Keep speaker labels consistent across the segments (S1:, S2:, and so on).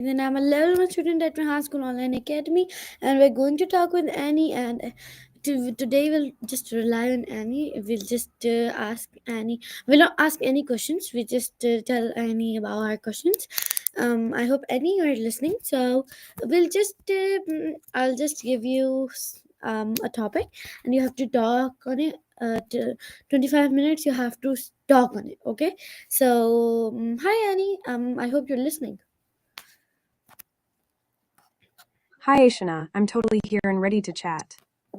S1: And I'm a level 1 student at my high school online academy, and we're going to talk with Annie. And today we'll just rely on Annie. We'll just ask Annie. We'll not ask any questions. We just tell Annie about our questions. I hope Annie you are listening. So we'll just I'll just give you a topic, and you have to talk on it. 25 minutes. You have to talk on it. Okay. So hi Annie. I hope you're listening.
S2: Hi Ashana, I'm totally here and ready to chat.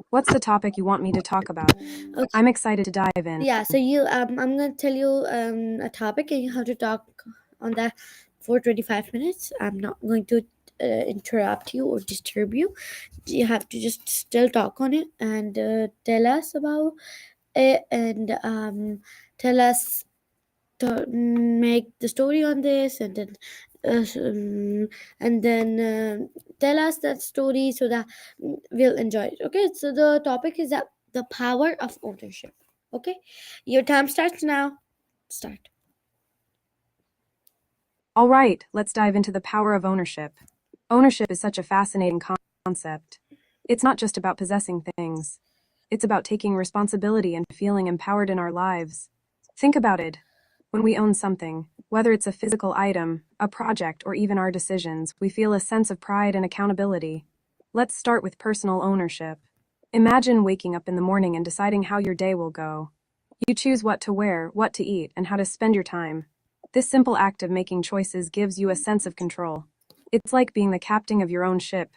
S2: What's the topic you want me to talk about?
S1: Okay.
S2: I'm excited to dive in.
S1: Yeah. So I'm gonna tell you a topic, and you have to talk on that for 25 minutes. I'm not going to interrupt you or disturb you. You have to just still talk on it and tell us about it, and tell us to make the story on this, and then uh, um, tell us that story so that we'll enjoy it. Okay, so the topic is that the power of ownership. Okay, your time starts now. Start.
S2: All right, let's dive into the power of ownership. Ownership is such a fascinating concept. It's not just about possessing things, it's about taking responsibility and feeling empowered in our lives. Think about it. When we own something, whether it's a physical item, a project, or even our decisions, we feel a sense of pride and accountability. Let's start with personal ownership. Imagine waking up in the morning and deciding how your day will go. You choose what to wear, what to eat, and how to spend your time. This simple act of making choices gives you a sense of control. It's like being the captain of your own ship.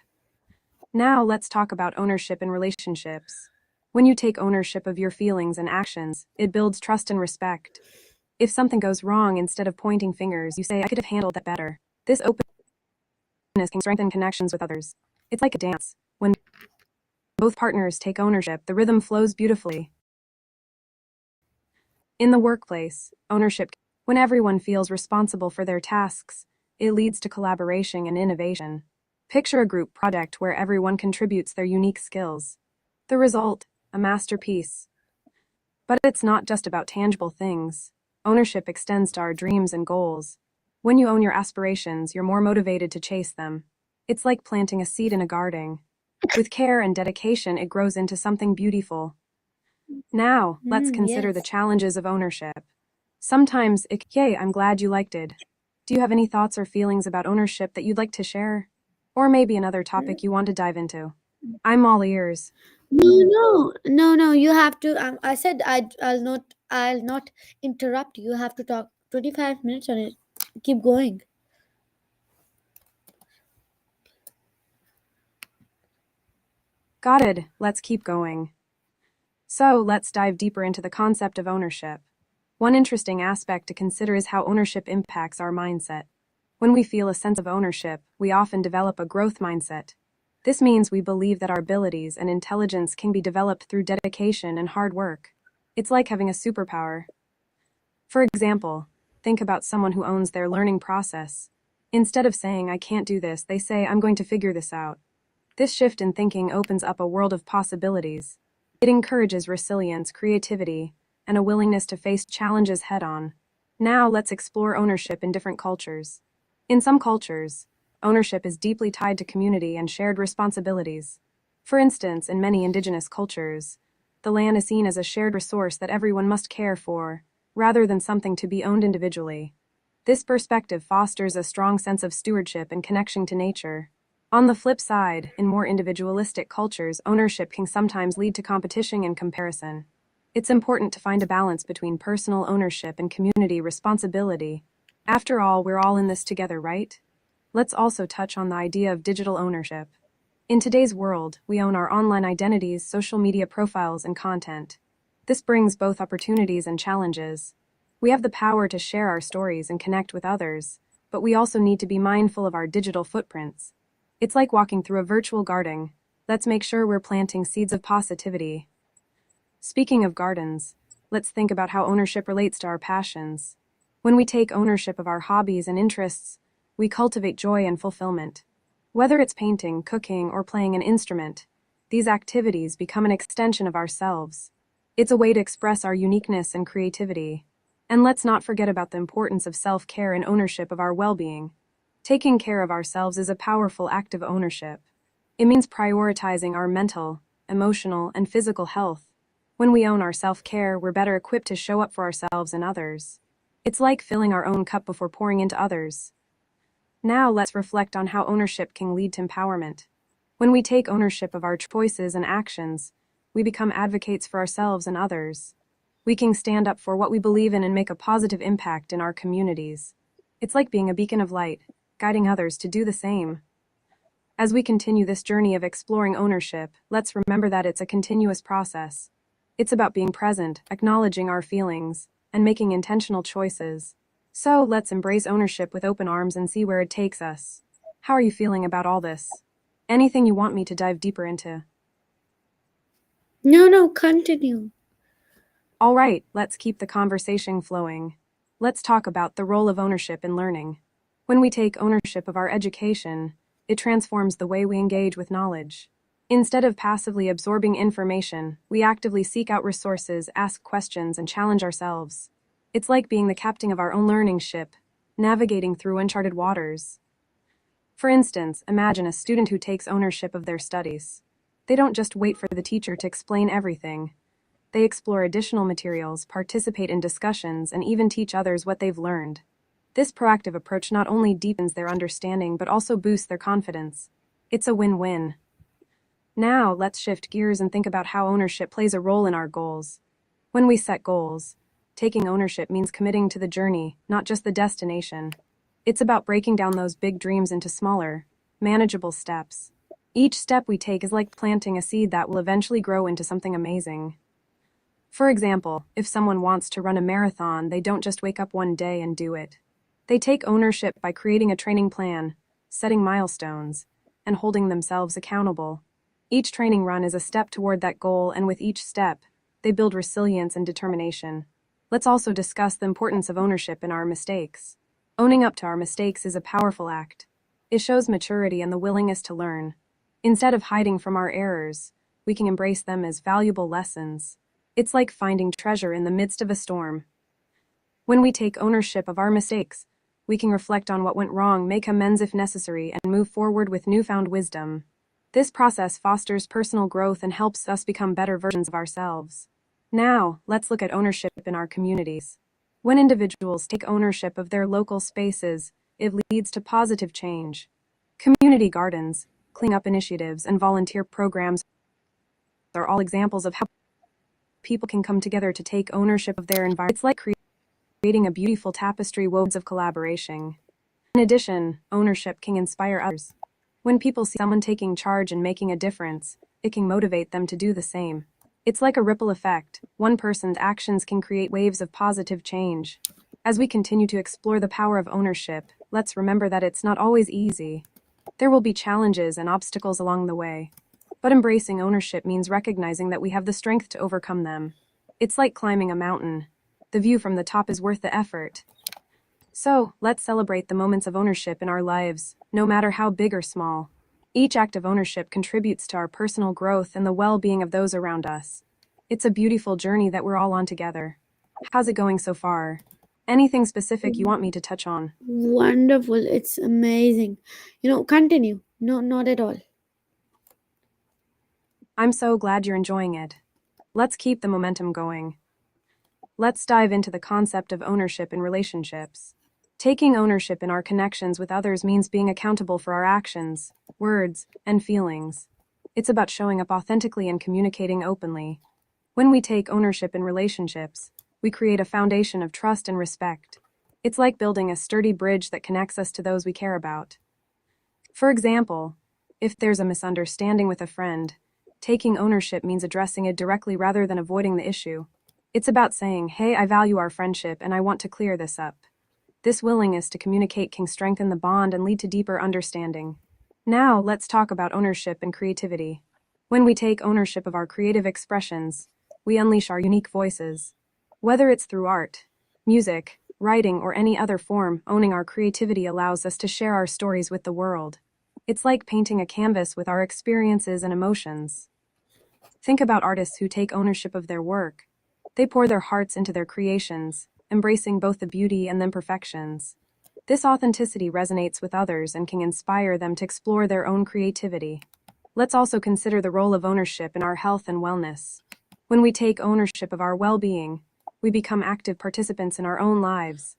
S2: Now let's talk about ownership in relationships. When you take ownership of your feelings and actions, it builds trust and respect. If something goes wrong, instead of pointing fingers, you say, I could have handled that better. This openness can strengthen connections with others. It's like a dance. When both partners take ownership, the rhythm flows beautifully. In the workplace, ownership, when everyone feels responsible for their tasks, it leads to collaboration and innovation. Picture a group project where everyone contributes their unique skills. The result, a masterpiece. But it's not just about tangible things. Ownership extends to our dreams and goals. When you own your aspirations, you're more motivated to chase them. It's like planting a seed in a garden. With care and dedication, it grows into something beautiful. Now, let's consider the
S1: Yes.
S2: challenges of ownership. Sometimes yay, I'm glad you liked it. Do you have any thoughts or feelings about ownership that you'd like to share? Or maybe another topic you want to dive into? I'm all ears.
S1: No. You have to. I said I'll not. I'll not interrupt you. You have to talk 25 minutes on it. Keep going.
S2: Got it, let's keep going. So, let's dive deeper into the concept of ownership. One interesting aspect to consider is how ownership impacts our mindset. When we feel a sense of ownership, we often develop a growth mindset. This means we believe that our abilities and intelligence can be developed through dedication and hard work. It's like having a superpower. For example, think about someone who owns their learning process. Instead of saying, I can't do this, they say, I'm going to figure this out. This shift in thinking opens up a world of possibilities. It encourages resilience, creativity, and a willingness to face challenges head on. Now let's explore ownership in different cultures. In some cultures, ownership is deeply tied to community and shared responsibilities. For instance, in many indigenous cultures, the land is seen as a shared resource that everyone must care for, rather than something to be owned individually. This perspective fosters a strong sense of stewardship and connection to nature. On the flip side, in more individualistic cultures, ownership can sometimes lead to competition and comparison. It's important to find a balance between personal ownership and community responsibility. After all, we're all in this together, right? Let's also touch on the idea of digital ownership. In today's world, we own our online identities, social media profiles, and content. This brings both opportunities and challenges. We have the power to share our stories and connect with others, but we also need to be mindful of our digital footprints. It's like walking through a virtual garden. Let's make sure we're planting seeds of positivity. Speaking of gardens, let's think about how ownership relates to our passions. When we take ownership of our hobbies and interests, we cultivate joy and fulfillment. Whether it's painting, cooking, or playing an instrument, these activities become an extension of ourselves. It's a way to express our uniqueness and creativity. And let's not forget about the importance of self-care and ownership of our well-being. Taking care of ourselves is a powerful act of ownership. It means prioritizing our mental, emotional, and physical health. When we own our self-care, we're better equipped to show up for ourselves and others. It's like filling our own cup before pouring into others. Now let's reflect on how ownership can lead to empowerment. When we take ownership of our choices and actions, we become advocates for ourselves and others. We can stand up for what we believe in and make a positive impact in our communities. It's like being a beacon of light, guiding others to do the same. As we continue this journey of exploring ownership, let's remember that it's a continuous process. It's about being present, acknowledging our feelings, and making intentional choices. So let's embrace ownership with open arms and see where it takes us. How are you feeling about all this? Anything you want me to dive deeper into?
S1: No, no, continue.
S2: All right, let's keep the conversation flowing. Let's talk about the role of ownership in learning. When we take ownership of our education, it transforms the way we engage with knowledge. Instead of passively absorbing information, we actively seek out resources, ask questions, and challenge ourselves. It's like being the captain of our own learning ship, navigating through uncharted waters. For instance, imagine a student who takes ownership of their studies. They don't just wait for the teacher to explain everything. They explore additional materials, participate in discussions, and even teach others what they've learned. This proactive approach not only deepens their understanding but also boosts their confidence. It's a win-win. Now, let's shift gears and think about how ownership plays a role in our goals. When we set goals, taking ownership means committing to the journey, not just the destination. It's about breaking down those big dreams into smaller, manageable steps. Each step we take is like planting a seed that will eventually grow into something amazing. For example, if someone wants to run a marathon, they don't just wake up one day and do it. They take ownership by creating a training plan, setting milestones, and holding themselves accountable. Each training run is a step toward that goal, and with each step, they build resilience and determination. Let's also discuss the importance of ownership in our mistakes. Owning up to our mistakes is a powerful act. It shows maturity and the willingness to learn. Instead of hiding from our errors, we can embrace them as valuable lessons. It's like finding treasure in the midst of a storm. When we take ownership of our mistakes, we can reflect on what went wrong, make amends if necessary, and move forward with newfound wisdom. This process fosters personal growth and helps us become better versions of ourselves. Now, let's look at ownership in our communities. When individuals take ownership of their local spaces, it leads to positive change. Community gardens, cleanup initiatives, and volunteer programs are all examples of how people can come together to take ownership of their environment. It's like creating a beautiful tapestry woven of collaboration. In addition, ownership can inspire others. When people see someone taking charge and making a difference, it can motivate them to do the same. It's like a ripple effect. One person's actions can create waves of positive change. As we continue to explore the power of ownership, let's remember that it's not always easy. There will be challenges and obstacles along the way. But embracing ownership means recognizing that we have the strength to overcome them. It's like climbing a mountain. The view from the top is worth the effort. So, let's celebrate the moments of ownership in our lives, no matter how big or small. Each act of ownership contributes to our personal growth and the well-being of those around us. It's a beautiful journey that we're all on together. How's it going so far? Anything specific you want me to touch on?
S1: Wonderful. It's amazing. Continue. No, not at all.
S2: I'm so glad you're enjoying it. Let's keep the momentum going. Let's dive into the concept of ownership in relationships. Taking ownership in our connections with others means being accountable for our actions, words, and feelings. It's about showing up authentically and communicating openly. When we take ownership in relationships, we create a foundation of trust and respect. It's like building a sturdy bridge that connects us to those we care about. For example, if there's a misunderstanding with a friend, taking ownership means addressing it directly rather than avoiding the issue. It's about saying, "Hey, I value our friendship and I want to clear this up." This willingness to communicate can strengthen the bond and lead to deeper understanding. Now, let's talk about ownership and creativity. When we take ownership of our creative expressions, we unleash our unique voices. Whether it's through art, music, writing, or any other form, owning our creativity allows us to share our stories with the world. It's like painting a canvas with our experiences and emotions. Think about artists who take ownership of their work. They pour their hearts into their creations, embracing both the beauty and the imperfections. This authenticity resonates with others and can inspire them to explore their own creativity. Let's also consider the role of ownership in our health and wellness. When we take ownership of our well-being, we become active participants in our own lives.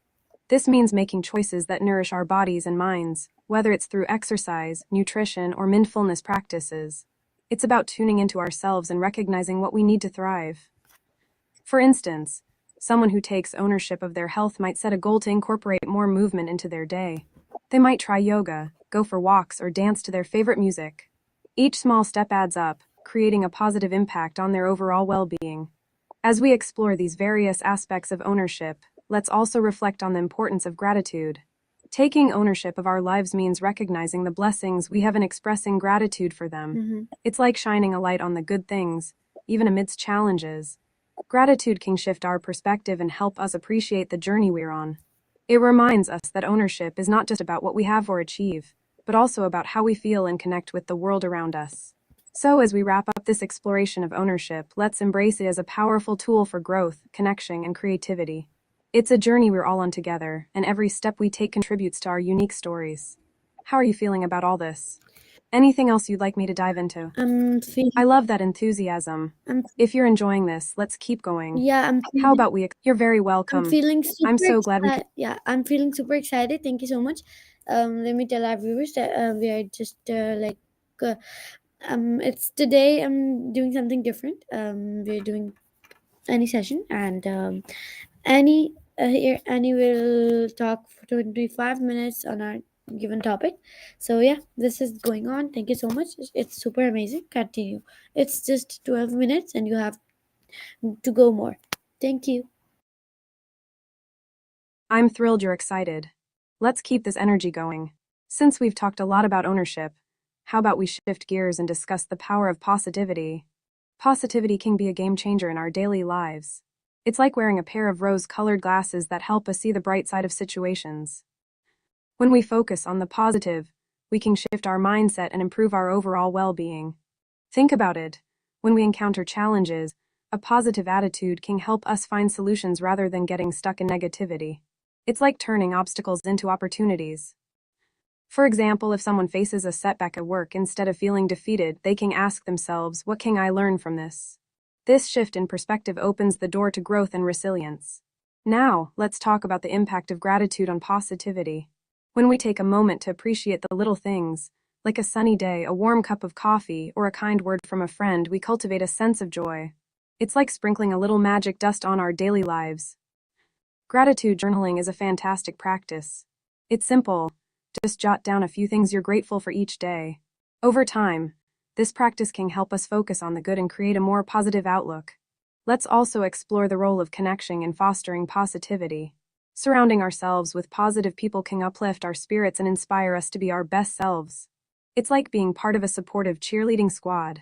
S2: This means making choices that nourish our bodies and minds, whether it's through exercise, nutrition, or mindfulness practices. It's about tuning into ourselves and recognizing what we need to thrive. For instance, someone who takes ownership of their health might set a goal to incorporate more movement into their day. They might try yoga, go for walks, or dance to their favorite music. Each small step adds up, creating a positive impact on their overall well-being. As we explore these various aspects of ownership, let's also reflect on the importance of gratitude. Taking ownership of our lives means recognizing the blessings we have and expressing gratitude for them. It's like shining a light on the good things, even amidst challenges. Gratitude can shift our perspective and help us appreciate the journey we're on. It reminds us that ownership is not just about what we have or achieve, but also about how we feel and connect with the world around us. So, as we wrap up this exploration of ownership, let's embrace it as a powerful tool for growth, connection, and creativity. It's a journey we're all on together, and every step we take contributes to our unique stories. How are you feeling about all this? Anything else you'd like me to dive into?
S1: I'm feeling,
S2: I love that enthusiasm.
S1: I'm,
S2: If you're enjoying this, let's keep going.
S1: yeah, I'm
S2: How
S1: feeling,
S2: about you're very
S1: I'm
S2: welcome.
S1: feeling
S2: I'm
S1: super
S2: so glad we could.
S1: excited. Yeah, I'm feeling super excited. Thank you so much. Let me tell our viewers that we are just uh, it's today. I'm doing something different. We're doing any session, and Annie will talk for 25 minutes on our given topic. So yeah, this is going on. Thank you so much. It's super amazing. Continue. It's just 12 minutes and you have to go more. Thank you.
S2: I'm thrilled you're excited. Let's keep this energy going. Since we've talked a lot about ownership, how about we shift gears and discuss the power of positivity? Positivity can be a game changer in our daily lives. It's like wearing a pair of rose-colored glasses that help us see the bright side of situations. When we focus on the positive, we can shift our mindset and improve our overall well-being. Think about it. When we encounter challenges, a positive attitude can help us find solutions rather than getting stuck in negativity. It's like turning obstacles into opportunities. For example, if someone faces a setback at work, instead of feeling defeated, they can ask themselves, what can I learn from this? This shift in perspective opens the door to growth and resilience. Now, let's talk about the impact of gratitude on positivity. When we take a moment to appreciate the little things, like a sunny day, a warm cup of coffee, or a kind word from a friend, we cultivate a sense of joy. It's like sprinkling a little magic dust on our daily lives. Gratitude journaling is a fantastic practice. It's simple. Just jot down a few things you're grateful for each day. Over time, this practice can help us focus on the good and create a more positive outlook. Let's also explore the role of connection in fostering positivity. Surrounding ourselves with positive people can uplift our spirits and inspire us to be our best selves. It's like being part of a supportive cheerleading squad.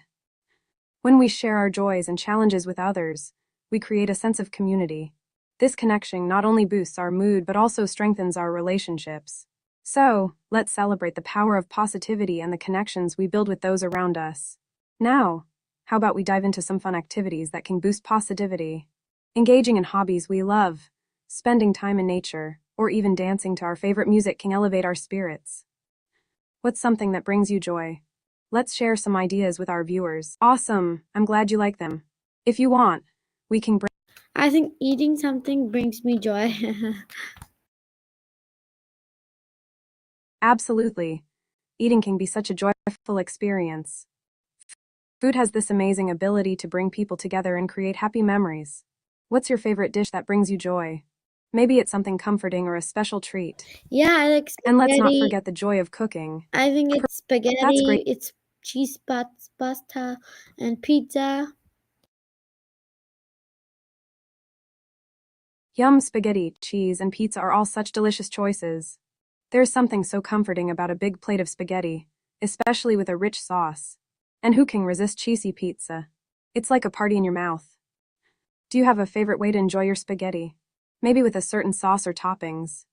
S2: When we share our joys and challenges with others, we create a sense of community. This connection not only boosts our mood but also strengthens our relationships. So, let's celebrate the power of positivity and the connections we build with those around us. Now, how about we dive into some fun activities that can boost positivity? Engaging in hobbies we love, spending time in nature, or even dancing to our favorite music can elevate our spirits. What's something that brings you joy? Let's share some ideas with our viewers. Awesome, I'm glad you like them. If you want, we can bring.
S1: I think eating something brings me joy.
S2: Absolutely. Eating can be such a joyful experience. Food has this amazing ability to bring people together and create happy memories. What's your favorite dish that brings you joy? Maybe it's something comforting or a special treat.
S1: Yeah, I like
S2: And let's not
S1: spaghetti.
S2: forget the joy of cooking.
S1: I think it's
S2: That's great.
S1: spaghetti, it's cheese pasta, and pizza.
S2: Yum, spaghetti, cheese, and pizza are all such delicious choices. There's something so comforting about a big plate of spaghetti, especially with a rich sauce. And who can resist cheesy pizza? It's like a party in your mouth. Do you have a favorite way to enjoy your spaghetti? Maybe with a certain sauce or toppings?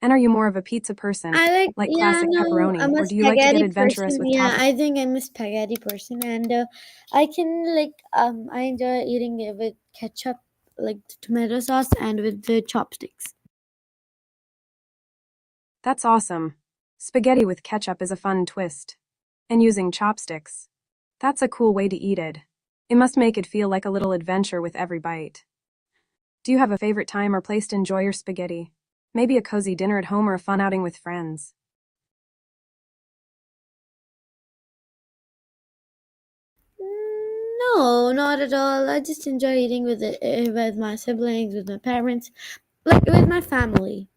S2: And are you more of a pizza person, like
S1: Yeah,
S2: classic
S1: no,
S2: pepperoni,
S1: I'm a
S2: or do you like to get
S1: spaghetti
S2: adventurous
S1: person.
S2: with
S1: Yeah,
S2: toppings?
S1: I think I'm a spaghetti person, and I can I enjoy eating it with ketchup, like the tomato sauce, and with the chopsticks.
S2: That's awesome. Spaghetti with ketchup is a fun twist. And using chopsticks. That's a cool way to eat it. It must make it feel like a little adventure with every bite. Do you have a favorite time or place to enjoy your spaghetti? Maybe a cozy dinner at home or a fun outing with friends.
S1: No, not at all. I just enjoy eating with my siblings, with my parents, like with my family.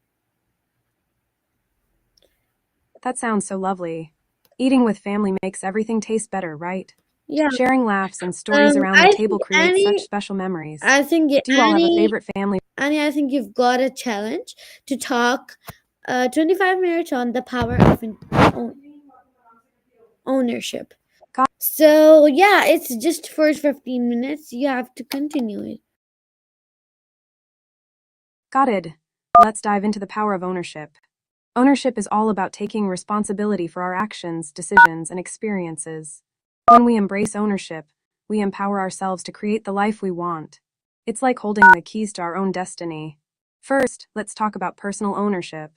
S2: That sounds so lovely. Eating with family makes everything taste better, right?
S1: Yeah.
S2: Sharing laughs and stories around the
S1: I think
S2: table creates such
S1: Annie,
S2: special memories.
S1: I think
S2: Do you all have a
S1: Annie,
S2: favorite family?
S1: Annie, I think you've got a challenge to talk 25 minutes on the power of ownership. So, yeah, it's just first 15 minutes. You have to continue it.
S2: Got it. Let's dive into the power of ownership. Ownership is all about taking responsibility for our actions, decisions, and experiences. When we embrace ownership, we empower ourselves to create the life we want. It's like holding the keys to our own destiny. First, let's talk about personal ownership.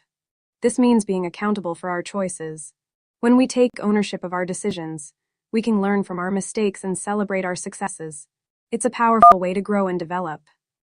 S2: This means being accountable for our choices. When we take ownership of our decisions, we can learn from our mistakes and celebrate our successes. It's a powerful way to grow and develop.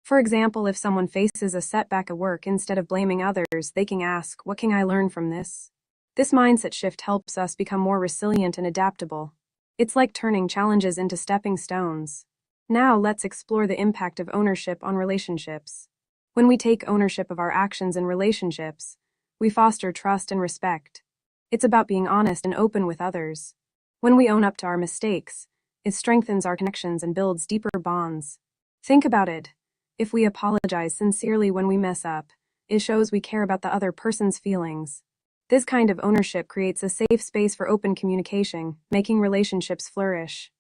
S2: For example, if someone faces a setback at work, instead of blaming others, they can ask, "What can I learn from this?" This mindset shift helps us become more resilient and adaptable. It's like turning challenges into stepping stones. Now, let's explore the impact of ownership on relationships. When we take ownership of our actions and relationships, we foster trust and respect. It's about being honest and open with others. When we own up to our mistakes, it strengthens our connections and builds deeper bonds. Think about it. If we apologize sincerely when we mess up, it shows we care about the other person's feelings. This kind of ownership creates a safe space for open communication, making relationships flourish.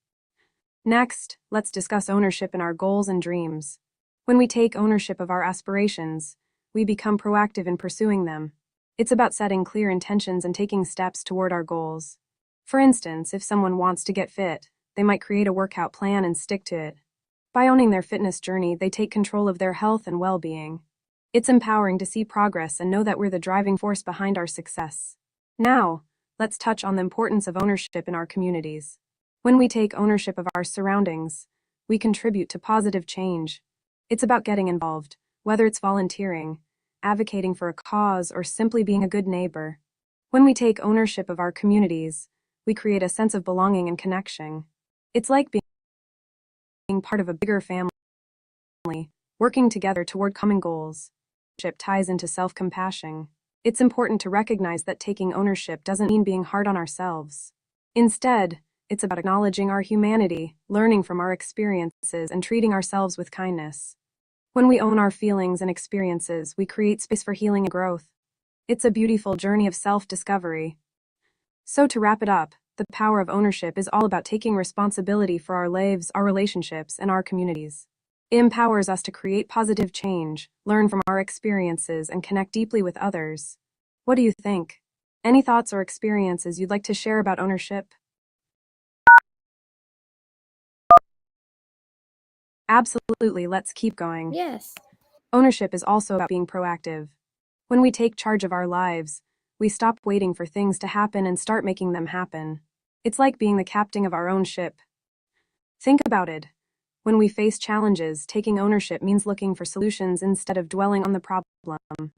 S2: Next, let's discuss ownership in our goals and dreams. When we take ownership of our aspirations, we become proactive in pursuing them. It's about setting clear intentions and taking steps toward our goals. For instance, if someone wants to get fit, they might create a workout plan and stick to it. By owning their fitness journey, they take control of their health and well-being. It's empowering to see progress and know that we're the driving force behind our success. Now, let's touch on the importance of ownership in our communities. When we take ownership of our surroundings, we contribute to positive change. It's about getting involved, whether it's volunteering, advocating for a cause, or simply being a good neighbor. When we take ownership of our communities, we create a sense of belonging and connection. It's like being part of a bigger family, working together toward common goals. Ownership ties into self-compassion. It's important to recognize that taking ownership doesn't mean being hard on ourselves. Instead, it's about acknowledging our humanity, learning from our experiences, and treating ourselves with kindness. When we own our feelings and experiences, we create space for healing and growth. It's a beautiful journey of self-discovery. So to wrap it up, the power of ownership is all about taking responsibility for our lives, our relationships, and our communities. It empowers us to create positive change, learn from our experiences, and connect deeply with others. What do you think? Any thoughts or experiences you'd like to share about ownership? Absolutely, let's keep going.
S1: Yes.
S2: Ownership is also about being proactive. When we take charge of our lives, we stop waiting for things to happen and start making them happen. It's like being the captain of our own ship. Think about it. When we face challenges, taking ownership means looking for solutions instead of dwelling on the problem.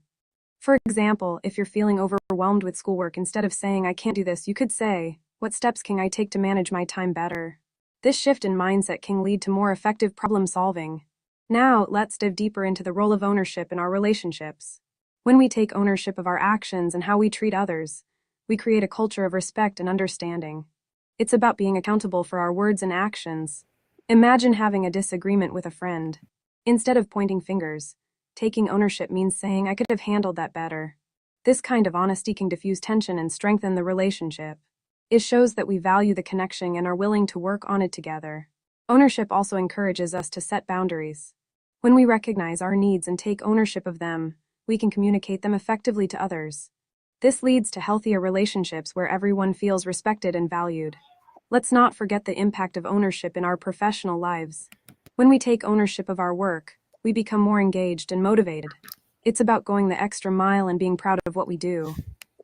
S2: For example, if you're feeling overwhelmed with schoolwork, instead of saying, "I can't do this," you could say, "What steps can I take to manage my time better?" This shift in mindset can lead to more effective problem solving. Now, let's dive deeper into the role of ownership in our relationships. When we take ownership of our actions and how we treat others, we create a culture of respect and understanding. It's about being accountable for our words and actions. Imagine having a disagreement with a friend. Instead of pointing fingers, taking ownership means saying, "I could have handled that better." This kind of honesty can diffuse tension and strengthen the relationship. It shows that we value the connection and are willing to work on it together. Ownership also encourages us to set boundaries. When we recognize our needs and take ownership of them, we can communicate them effectively to others. This leads to healthier relationships where everyone feels respected and valued. Let's not forget the impact of ownership in our professional lives. When we take ownership of our work, we become more engaged and motivated. It's about going the extra mile and being proud of what we do.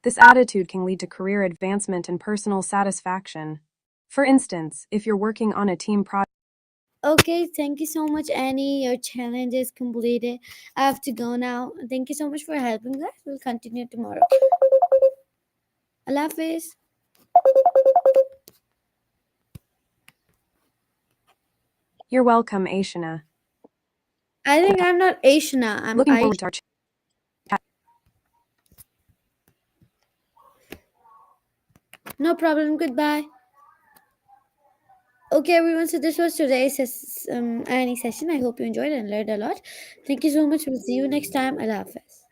S2: This attitude can lead to career advancement and personal satisfaction. For instance, if you're working on a team project,
S1: Okay, thank you so much, Annie. Your challenge is completed. I have to go now. Thank you so much for helping us. We'll continue tomorrow. Allah Hafiz.
S2: you're welcome, Aishana.
S1: I think I'm not Aishna. I'm
S2: Looking
S1: Aish.
S2: forward to our
S1: No problem. Goodbye. Okay, everyone. So this was today's Annie session. I hope you enjoyed and learned a lot. Thank you so much. We'll see you next time. Allah Hafiz.